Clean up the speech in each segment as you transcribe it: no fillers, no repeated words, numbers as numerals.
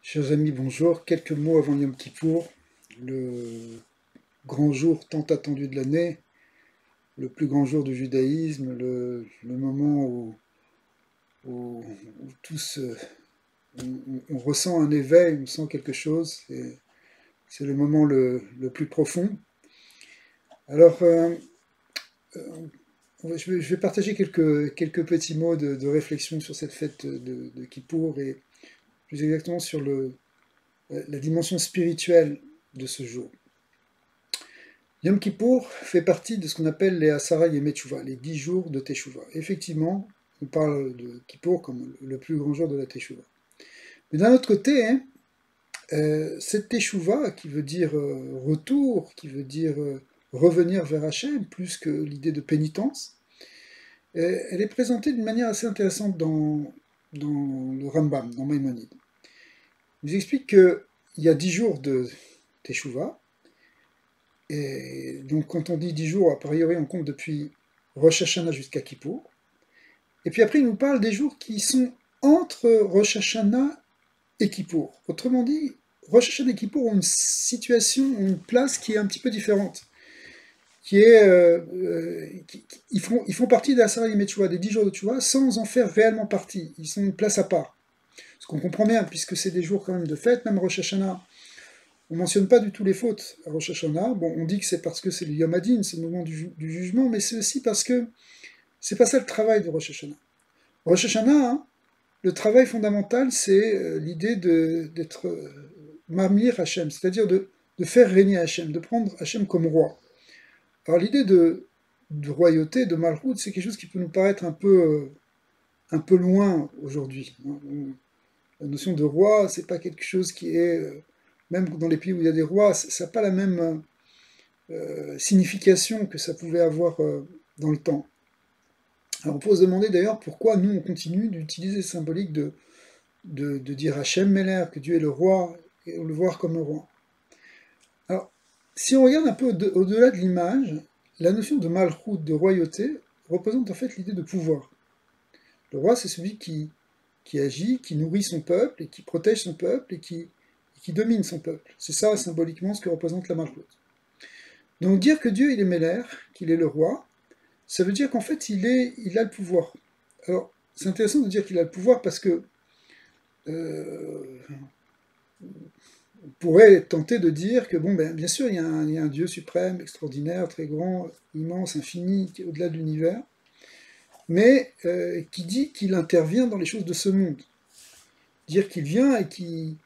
Chers amis, bonjour. Quelques mots avant Yom Kippour, le grand jour tant attendu de l'année, le plus grand jour du judaïsme, le moment où tous on ressent un éveil, on sent quelque chose. C'est le moment le plus profond. Alors, je vais partager quelques petits mots de réflexion sur cette fête de Kippour et plus exactement sur la dimension spirituelle de ce jour. Yom Kippour fait partie de ce qu'on appelle les Asara Yemei Teshuvah, les 10 jours de Teshuvah. Effectivement, on parle de Kippour comme le plus grand jour de la Teshuvah. Mais d'un autre côté, cette Teshuvah, qui veut dire retour, qui veut dire revenir vers Hachem, plus que l'idée de pénitence, elle est présentée d'une manière assez intéressante dans le Rambam, dans Maïmonide. Il nous explique qu'il y a 10 jours de Teshuvah. Et donc quand on dit 10 jours, a priori on compte depuis Rosh Hashanah jusqu'à Kippour. Et puis après il nous parle des jours qui sont entre Rosh Hashanah et Kippour. Autrement dit, Rosh Hashanah et Kippour ont une situation, une place qui est un petit peu différente. Ils font partie de la Asara Yemei Teshuvah, des 10 jours de Teshuvah, sans en faire réellement partie. Ils sont une place à part. Ce qu'on comprend bien, puisque c'est des jours quand même de fête, même Rosh Hashanah. On ne mentionne pas du tout les fautes à Rosh Hashanah. Bon, on dit que c'est parce que c'est le Yom Hadin, c'est le moment du jugement, mais c'est aussi parce que c'est pas ça le travail de Rosh Hashanah. Rosh Hashanah, hein, le travail fondamental, c'est l'idée d'être Mamlir Hachem, c'est-à-dire de faire régner Hachem, de prendre Hachem comme roi. Alors l'idée de royauté, de Malchut, c'est quelque chose qui peut nous paraître un peu loin aujourd'hui. Hein. La notion de roi, c'est pas quelque chose qui est même dans les pays où il y a des rois, ça n'a pas la même signification que ça pouvait avoir dans le temps. Alors on peut se demander d'ailleurs pourquoi nous on continue d'utiliser ce symbolique de dire Hachem Meler, que Dieu est le roi, et le voir comme le roi. Alors, si on regarde un peu au-delà de l'image, la notion de Malchut, de royauté, représente en fait l'idée de pouvoir. Le roi, c'est celui qui agit, qui nourrit son peuple, et qui protège son peuple, et qui domine son peuple. C'est ça, symboliquement, ce que représente la Malchut. Donc dire que Dieu, il est Meler, qu'il est le roi, ça veut dire qu'en fait, il a le pouvoir. Alors, c'est intéressant de dire qu'il a le pouvoir parce que on pourrait tenter de dire que, bon, ben, bien sûr, il y a un Dieu suprême, extraordinaire, très grand, immense, infini, qui est au-delà de l'univers, mais qui dit qu'il intervient dans les choses de ce monde. Dire qu'il vient et qu'il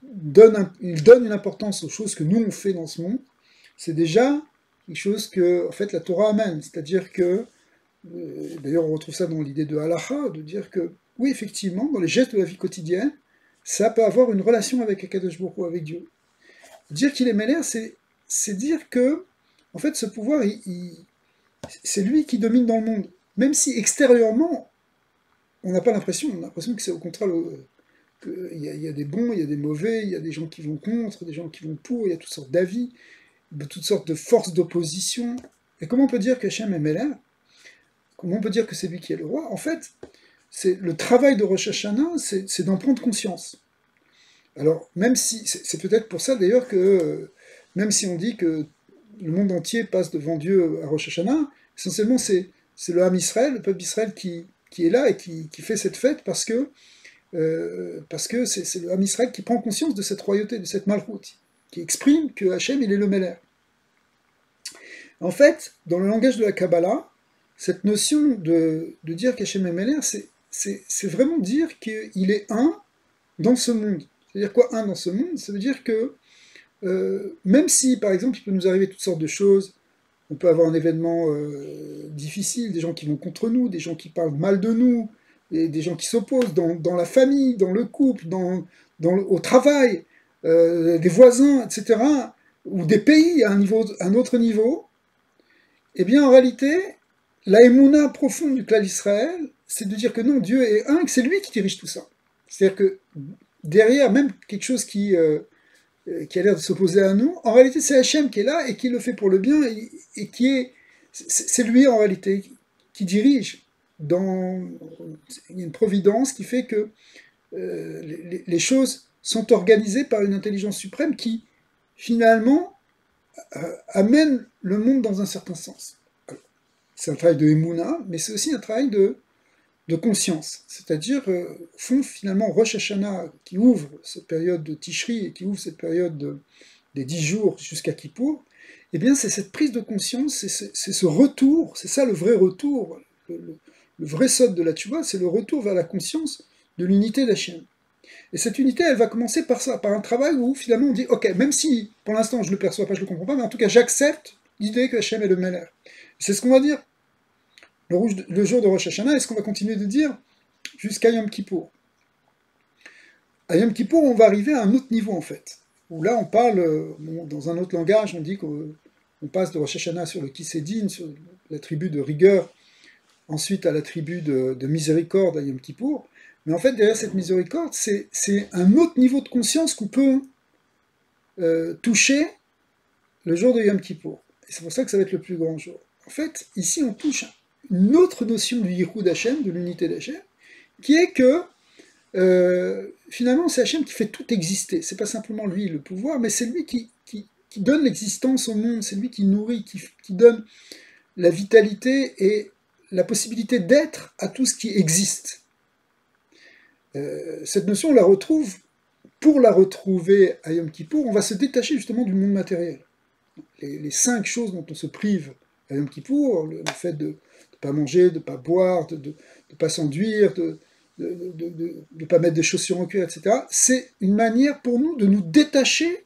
donne une importance aux choses que nous on fait dans ce monde, c'est déjà quelque chose que en fait la Torah amène. C'est-à-dire que, d'ailleurs on retrouve ça dans l'idée de halacha, de dire que oui effectivement dans les gestes de la vie quotidienne, ça peut avoir une relation avec Akadosh Baruch Hu, avec Dieu. Dire qu'il est Meler, c'est dire que en fait ce pouvoir, c'est lui qui domine dans le monde. Même si extérieurement, on n'a pas l'impression, on a l'impression que c'est au contraire qu'il y a des bons, il y a des mauvais, il y a des gens qui vont contre, des gens qui vont pour, il y a toutes sortes d'avis, toutes sortes de forces d'opposition. Et comment on peut dire qu'Hachem est Meler? Comment on peut dire que c'est lui qui est le roi? En fait, c'est le travail de Rosh Hashanah, c'est d'en prendre conscience. Alors, même si, c'est peut-être pour ça d'ailleurs que, même si on dit que le monde entier passe devant Dieu à Rosh Hashanah, essentiellement c'est le Ham Israël, le peuple d'Israël qui est là et qui fait cette fête parce que c'est le Ham Israël qui prend conscience de cette royauté, de cette malchoute, qui exprime que Hachem, il est le Meler. En fait, dans le langage de la Kabbalah, cette notion de dire qu'Hachem est Meler, c'est vraiment dire qu'il est un dans ce monde. C'est-à-dire quoi, un dans ce monde? Ça veut dire que, même si, par exemple, il peut nous arriver toutes sortes de choses, on peut avoir un événement difficile, des gens qui vont contre nous, des gens qui parlent mal de nous, et des gens qui s'opposent dans la famille, dans le couple, au travail, des voisins, etc., ou des pays à un autre niveau, eh bien en réalité, la émouna profonde du clan d'Israël, c'est de dire que non, Dieu est un, que c'est lui qui dirige tout ça. C'est-à-dire que derrière même quelque chose qui a l'air de s'opposer à nous, en réalité c'est Hachem qui est là et qui le fait pour le bien et qui c'est lui en réalité qui dirige. il y a une providence qui fait que les choses sont organisées par une intelligence suprême qui, finalement, amène le monde dans un certain sens. C'est un travail de Emouna, mais c'est aussi un travail de conscience. C'est-à-dire, au fond, finalement, Rosh Hashanah, qui ouvre cette période de Tishri et qui ouvre cette période des 10 jours jusqu'à Kippour, eh bien, c'est cette prise de conscience, c'est ce retour, c'est ça le vrai retour, le vrai sod de la Tchouva, c'est le retour vers la conscience de l'unité d'Hachem. Et cette unité, elle va commencer par ça, par un travail où finalement on dit, ok, même si pour l'instant je ne le perçois pas, je ne le comprends pas, mais en tout cas j'accepte l'idée que Hachem est le Meller. C'est ce qu'on va dire le jour de Rosh Hashanah, et ce qu'on va continuer de dire jusqu'à Yom Kippour. À Yom Kippour, on va arriver à un autre niveau en fait, où là on parle, dans un autre langage, on dit qu'on passe de Rosh Hashanah sur le Kisédine, sur l'attribut de rigueur, ensuite à l'attribut de miséricorde à Yom Kippour. Mais en fait, derrière cette miséricorde, c'est un autre niveau de conscience qu'on peut toucher le jour de Yom Kippour. Et c'est pour ça que ça va être le plus grand jour. En fait, ici, on touche une autre notion du Yichud Hashem, de l'unité d'Hachem, qui est que finalement, c'est Hachem qui fait tout exister. C'est pas simplement lui le pouvoir, mais c'est lui qui donne l'existence au monde, c'est lui qui nourrit, qui donne la vitalité et la possibilité d'être à tout ce qui existe. Cette notion, on la retrouve, pour la retrouver à Yom Kippour, on va se détacher justement du monde matériel. Les 5 choses dont on se prive à Yom Kippour, le fait de ne pas manger, de ne pas boire, de ne pas s'enduire, de ne pas mettre des chaussures en cuir, etc., c'est une manière pour nous de nous détacher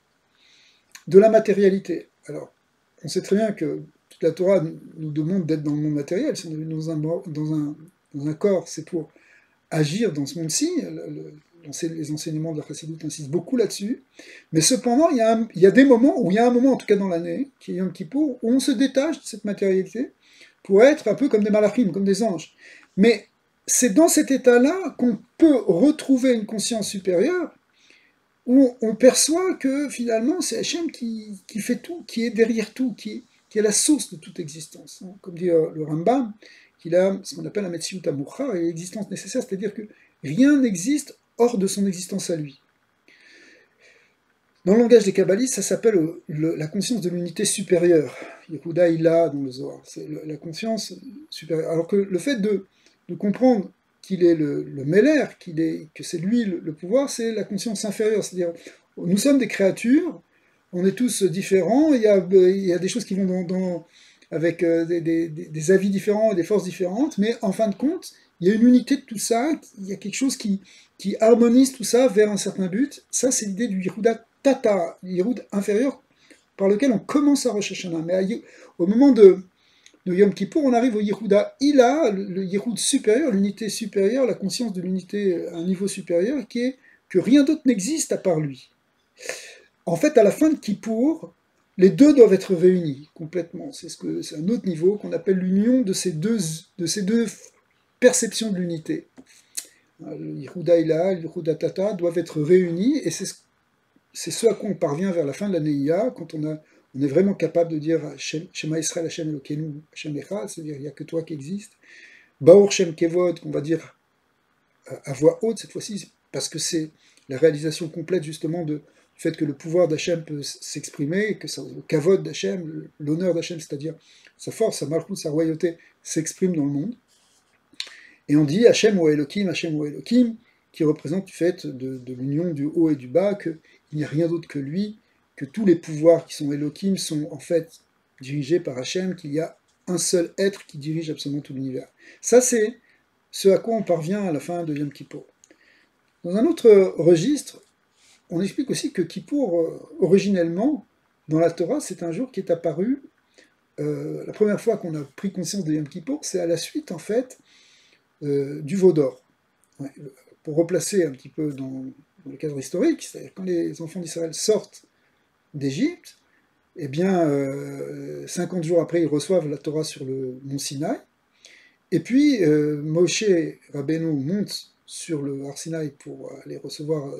de la matérialité. Alors, on sait très bien que toute la Torah nous demande d'être dans le monde matériel. Si on est dans un corps, c'est pour agir dans ce monde-ci. Les enseignements de la Chassidut insistent beaucoup là-dessus. Mais cependant, il y a des moments, où il y a un moment, en tout cas dans l'année, qui est Yom Kippour, où on se détache de cette matérialité pour être un peu comme des malachim, comme des anges. Mais c'est dans cet état-là qu'on peut retrouver une conscience supérieure, où on perçoit que finalement c'est Hachem qui fait tout, qui est derrière tout, qui est la source de toute existence. Comme dit le Rambam, qu'il a ce qu'on appelle un Metziut Amoucha, et l'existence nécessaire, c'est-à-dire que rien n'existe hors de son existence à lui. Dans le langage des kabbalistes, ça s'appelle la conscience de l'unité supérieure. Yehuda Ila dans le Zohar, c'est la conscience supérieure. Alors que le fait de comprendre qu'il est le Meller, que c'est lui le pouvoir, c'est la conscience inférieure. C'est-à-dire, nous sommes des créatures, on est tous différents, il y a des choses qui vont avec des avis différents et des forces différentes, mais en fin de compte, il y a une unité de tout ça, il y a quelque chose qui harmonise tout ça vers un certain but. Ça, c'est l'idée du Yehuda Tata, le Yehud inférieur, par lequel on commence à Rosh Hashanah. Mais au moment de Yom Kippour, on arrive au Yehuda Ila, le Yehud supérieur, l'unité supérieure, la conscience de l'unité à un niveau supérieur, qui est que rien d'autre n'existe à part lui. En fait, à la fin de Kippour, les deux doivent être réunis complètement. C'est un autre niveau qu'on appelle l'union de ces deux perceptions de l'unité. Le Yehuda Ila, le Yehuda Tata doivent être réunis, et c'est ce à quoi on parvient vers la fin de la Neïa, quand on est vraiment capable de dire Shema Israël Hashem Elokeinu Hashem Echad, c'est-à-dire il n'y a que toi qui existe. Baor Shem Kevod, qu'on va dire à voix haute cette fois-ci, parce que c'est la réalisation complète justement du fait que le pouvoir d'Hachem peut s'exprimer, que le kavod d'Hachem, l'honneur d'Hachem, c'est-à-dire sa force, sa malchut, sa royauté, s'exprime dans le monde. Et on dit Hachem ou Elohim, qui représente le fait de l'union du haut et du bas, qu'il n'y a rien d'autre que lui, que tous les pouvoirs qui sont Elohim sont en fait dirigés par Hachem, qu'il y a un seul être qui dirige absolument tout l'univers. Ça, c'est ce à quoi on parvient à la fin de Yom Kippour. Dans un autre registre, on explique aussi que Kippour, originellement, dans la Torah, c'est un jour qui est apparu, la première fois qu'on a pris conscience de Yom Kippour, c'est à la suite, en fait, du veau d'or. Ouais, pour replacer un petit peu dans le cadre historique, c'est-à-dire quand les enfants d'Israël sortent d'Égypte, eh bien, 50 jours après, ils reçoivent la Torah sur le mont Sinaï, et puis Moshe Rabbeinu monte sur le Har Sinaï pour aller recevoir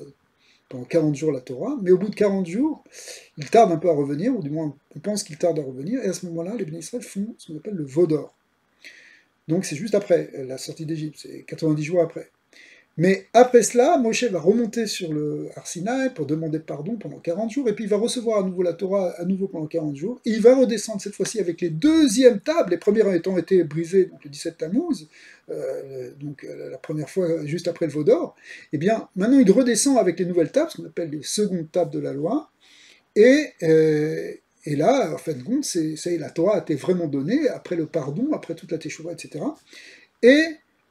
pendant 40 jours la Torah, mais au bout de 40 jours, il tarde un peu à revenir, ou du moins on pense qu'il tarde à revenir, et à ce moment-là, les Béné Israël font ce qu'on appelle le veau d'or. Donc c'est juste après la sortie d'Égypte, c'est 90 jours après. Mais après cela, Moshe va remonter sur le Har Sinaï pour demander pardon pendant 40 jours, et puis il va recevoir à nouveau la Torah à nouveau pendant 40 jours, et il va redescendre cette fois-ci avec les deuxièmes tables, les premières étant été brisées, donc le 17 Tammuz, donc la première fois juste après le veau d'or. Et bien maintenant il redescend avec les nouvelles tables, ce qu'on appelle les secondes tables de la loi, et là, en fin de compte, la Torah a été vraiment donnée après le pardon, après toute la Teshuvah, etc. Et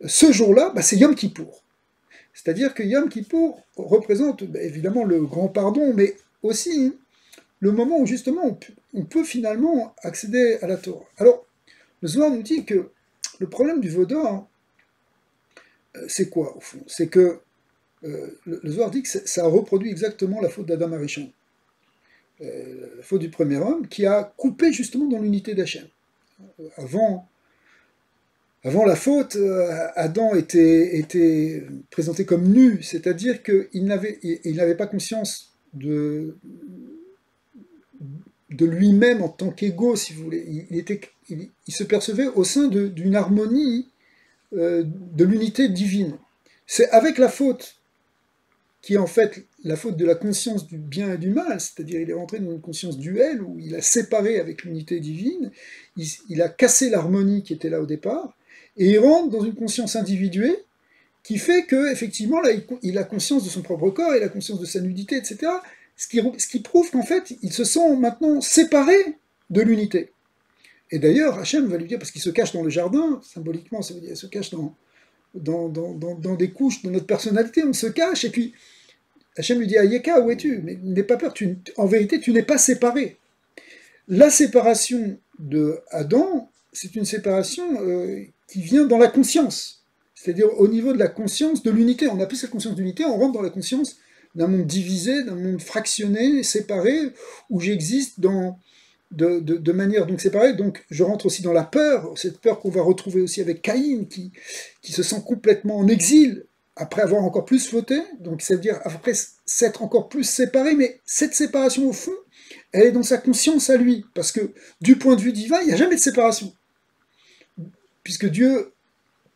ce jour-là, c'est Yom Kippour. C'est-à-dire que Yom Kippour représente évidemment le grand pardon, mais aussi le moment où justement on peut finalement accéder à la Torah. Alors, le Zohar nous dit que le problème du veau d'or, c'est quoi au fond? C'est que le Zohar dit que ça reproduit exactement la faute d'Adam Arishon, la faute du premier homme, qui a coupé justement dans l'unité d'Hachem. Avant la faute, Adam était présenté comme nu, c'est-à-dire qu'il n'avait pas conscience de lui-même en tant qu'égo, si vous voulez. Il se percevait au sein d'une harmonie de l'unité divine. C'est avec la faute, qui est en fait la faute de la conscience du bien et du mal, c'est-à-dire il est rentré dans une conscience duelle, où il a séparé avec l'unité divine, il a cassé l'harmonie qui était là au départ, et il rentre dans une conscience individuée qui fait que effectivement là, il a conscience de son propre corps, il a conscience de sa nudité, etc. Ce qui prouve qu'en fait, il se sent maintenant séparé de l'unité. Et d'ailleurs, Hachem va lui dire, parce qu'il se cache dans le jardin, symboliquement, ça veut dire qu'il se cache dans des couches de notre personnalité, on se cache, et puis Hachem lui dit, Ayeka, où es-tu? Mais n'aie pas peur, en vérité, tu n'es pas séparé. La séparation de Adam, c'est une séparation qui vient dans la conscience, c'est-à-dire au niveau de la conscience de l'unité. On n'a plus cette conscience d'unité, on rentre dans la conscience d'un monde divisé, d'un monde fractionné, séparé, où j'existe de manière donc séparée. Donc je rentre aussi dans la peur, cette peur qu'on va retrouver aussi avec Caïn, qui se sent complètement en exil, après avoir encore plus fauté, donc ça veut dire après s'être encore plus séparé, mais cette séparation au fond, elle est dans sa conscience à lui, parce que du point de vue divin, il n'y a jamais de séparation, puisque Dieu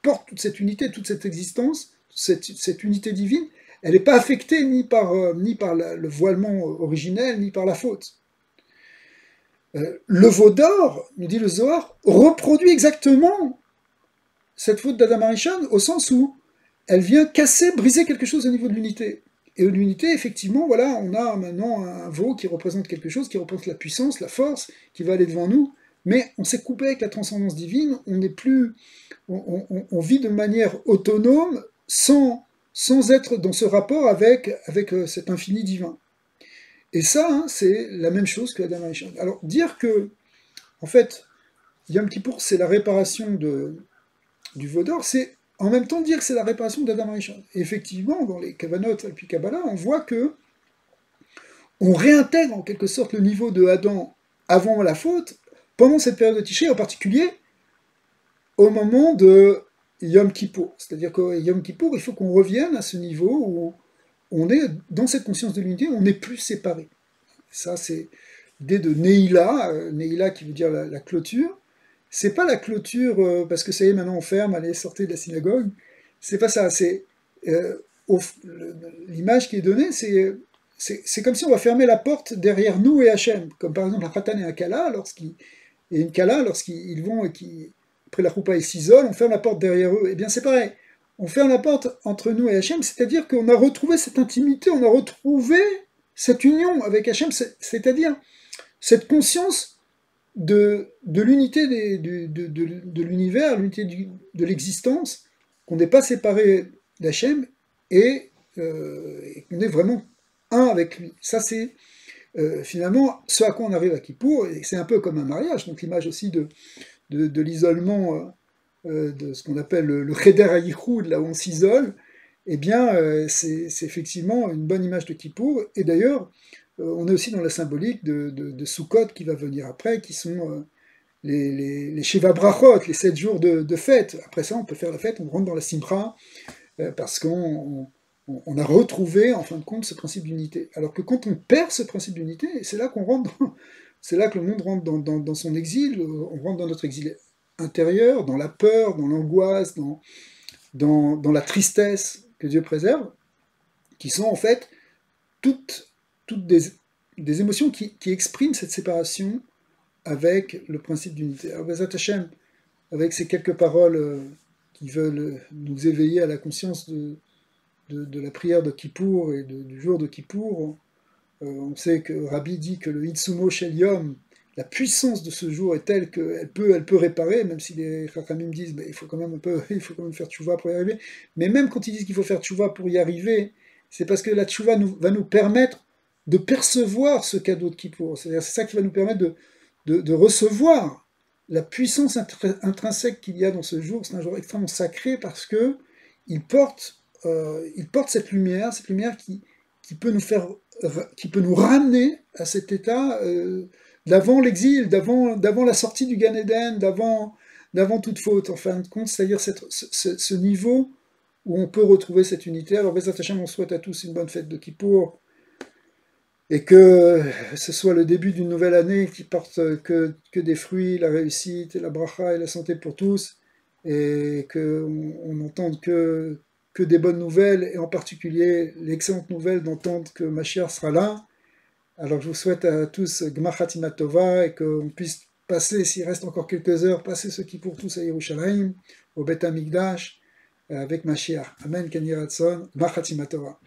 porte toute cette unité, toute cette existence, cette unité divine, elle n'est pas affectée ni par le voilement originel, ni par la faute. Le veau d'or, nous dit le Zohar, reproduit exactement cette faute d'Adam Arishon, au sens où elle vient casser, briser quelque chose au niveau de l'unité. Et l'unité, effectivement, voilà, on a maintenant un veau qui représente quelque chose, qui représente la puissance, la force, qui va aller devant nous, mais on s'est coupé avec la transcendance divine, on n'est plus, on vit de manière autonome, sans être dans ce rapport avec cet infini divin. Et ça, c'est la même chose que Adam Arishon. Alors, dire que, en fait, Yom Kippour, c'est la réparation du veau d'or, c'est en même temps dire que c'est la réparation d'Adam Arishon. Et effectivement, dans les Kavanot et puis Kabbalah, on voit que on réintègre en quelque sorte le niveau de Adam avant la faute, pendant cette période de Tishrei, en particulier au moment de Yom Kippour. C'est-à-dire qu'au Yom Kippour, il faut qu'on revienne à ce niveau où on est dans cette conscience de l'unité, on n'est plus séparé. Ça, c'est l'idée de Neila qui veut dire la clôture. C'est pas la clôture parce que ça y est, maintenant on ferme, allez, sortez de la synagogue. C'est pas ça. C'est l'image qui est donnée, c'est comme si on va fermer la porte derrière nous et Hachem. Comme par exemple un Khatan et un Kala, lorsqu'ils vont et après la Choupa, ils s'isolent, on ferme la porte derrière eux. Eh bien, c'est pareil. On ferme la porte entre nous et Hachem, c'est-à-dire qu'on a retrouvé cette intimité, on a retrouvé cette union avec Hachem, c'est-à-dire cette conscience de l'unité de l'univers, l'unité de l'existence, qu'on n'est pas séparé d'Hachem et qu'on est vraiment un avec lui. Ça, c'est finalement ce à quoi on arrive à Kippour, et c'est un peu comme un mariage, donc l'image aussi de l'isolement, de ce qu'on appelle le Cheder HaYichud, là où on s'isole, eh bien, c'est effectivement une bonne image de Kippour, et d'ailleurs, on est aussi dans la symbolique de Sukkot qui va venir après, qui sont les Sheva Brachot, les 7 jours de fête. Après ça, on peut faire la fête, on rentre dans la Simcha, parce qu'on a retrouvé, en fin de compte, ce principe d'unité. Alors que quand on perd ce principe d'unité, c'est là qu'on rentre c'est là que le monde rentre dans son exil, on rentre dans notre exil intérieure, dans la peur, dans l'angoisse, dans la tristesse que Dieu préserve, qui sont en fait toutes des émotions qui expriment cette séparation avec le principe d'unité. Alors, Bezat Hashem, avec ces quelques paroles qui veulent nous éveiller à la conscience de la prière de Kippour et du jour de Kippour, on sait que Rabbi dit que le Hitsumo Shel Yom, la puissance de ce jour est telle qu'elle peut réparer, même si les Chachamim disent il faut quand même faire tchouva pour y arriver. Mais même quand ils disent qu'il faut faire tchouva pour y arriver, c'est parce que la tchouva va nous permettre de percevoir ce cadeau de Kippour. C'est ça qui va nous permettre de recevoir la puissance intrinsèque qu'il y a dans ce jour. C'est un jour extrêmement sacré parce que il porte cette lumière qui peut nous ramener à cet état d'avant l'exil, d'avant la sortie du Gan Eden, d'avant toute faute, en fin de compte, c'est-à-dire ce niveau où on peut retrouver cette unité. Alors, Bezat Hashem, on souhaite à tous une bonne fête de Kippour, et que ce soit le début d'une nouvelle année qui porte que des fruits, la réussite, la bracha et la santé pour tous, et qu'on n'entende que des bonnes nouvelles, et en particulier l'excellente nouvelle d'entendre que Mashiach sera là. Alors je vous souhaite à tous Gmar Chatima Tova, et qu'on puisse passer, s'il reste encore quelques heures, passer ce qui pour tous à Yerushalayim, au Beth Amikdash, avec Mashiach. Amen, Ken Yiratzon, Gmar Chatima Tova.